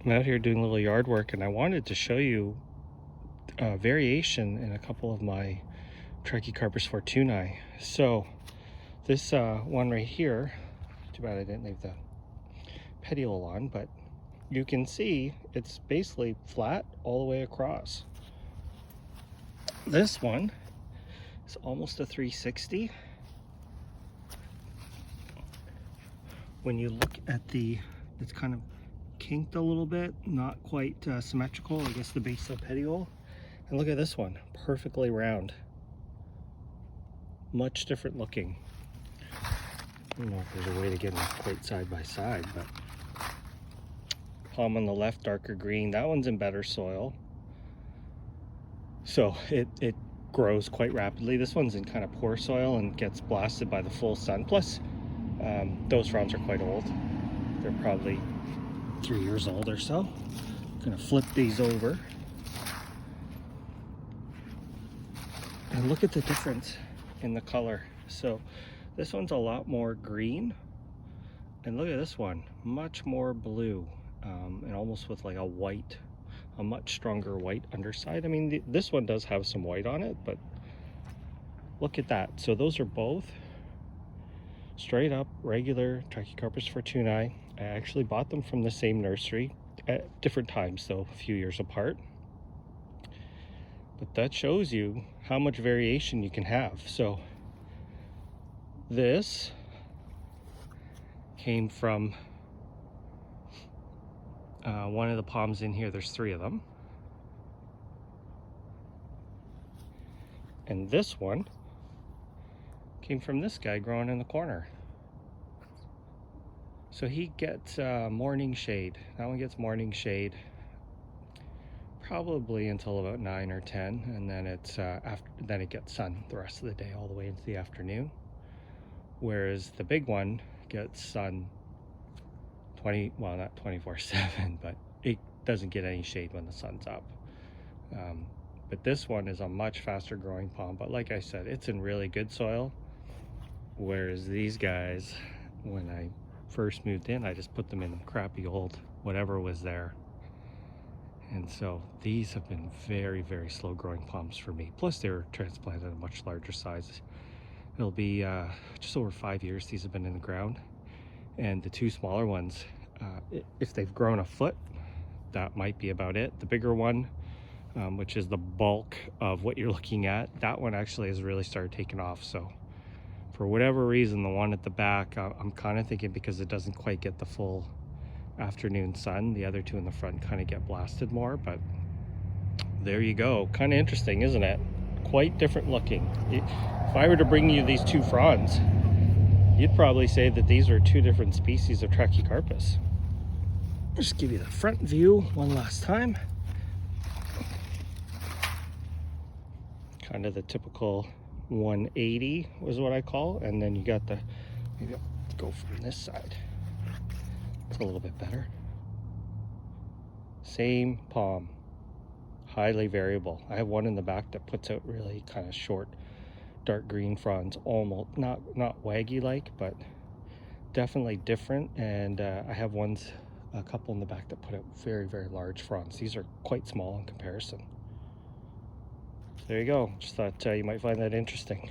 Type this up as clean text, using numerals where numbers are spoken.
I'm out here doing a little yard work, and I wanted to show you variation in a couple of my Trachycarpus fortunei. So this one right here, too bad I didn't leave the petiole on, but you can see it's basically flat all the way across. This one is almost a 360. When you look at it's kind of kinked a little bit, not quite symmetrical, I guess, the base of the petiole. And look at this one, perfectly round. Much different looking. I don't know if there's a way to get them quite side by side, but palm on the left, darker green. That one's in better soil, so it grows quite rapidly. This one's in kind of poor soil and gets blasted by the full sun. Plus, those fronds are quite old. They're probably 3 years old or so. I'm gonna flip these over and look at the difference in the color. So this one's a lot more green, and look at this one, much more blue, and almost with like a much stronger white underside. I mean, this one does have some white on it, but look at that. So those are both straight up regular Trachycarpus fortunei. I actually bought them from the same nursery at different times, though, a few years apart. But that shows you how much variation you can have. So this came from one of the palms in here. There's 3 of them. And this one came from this guy growing in the corner. So he gets morning shade. That one gets morning shade probably until about 9 or 10, and then then it gets sun the rest of the day all the way into the afternoon. Whereas the big one gets sun not 24/7, but it doesn't get any shade when the sun's up. But this one is a much faster growing palm, but like I said, it's in really good soil. Whereas these guys, when I first moved in, I just put them in crappy old whatever was there. And so these have been very, very slow growing palms for me. Plus they were transplanted at a much larger size. It'll be just over 5 years these have been in the ground. And the 2 smaller ones, if they've grown a foot, that might be about it. The bigger one, which is the bulk of what you're looking at, that one actually has really started taking off. So for whatever reason, the one at the back, I'm kind of thinking because it doesn't quite get the full afternoon sun, the other 2 in the front kind of get blasted more. But there you go. Kind of interesting, isn't it? Quite different looking. If I were to bring you these 2 fronds, you'd probably say that these are 2 different species of Trachycarpus. Just give you the front view one last time. Kind of the typical 180 was what I call, and then you got maybe I'll go from this side. It's a little bit better. Same palm, highly variable. I have one in the back that puts out really kind of short, dark green fronds, almost not waggy like, but definitely different. And I have a couple in the back that put out very, very large fronds. These are quite small in comparison. There you go. Just thought you might find that interesting.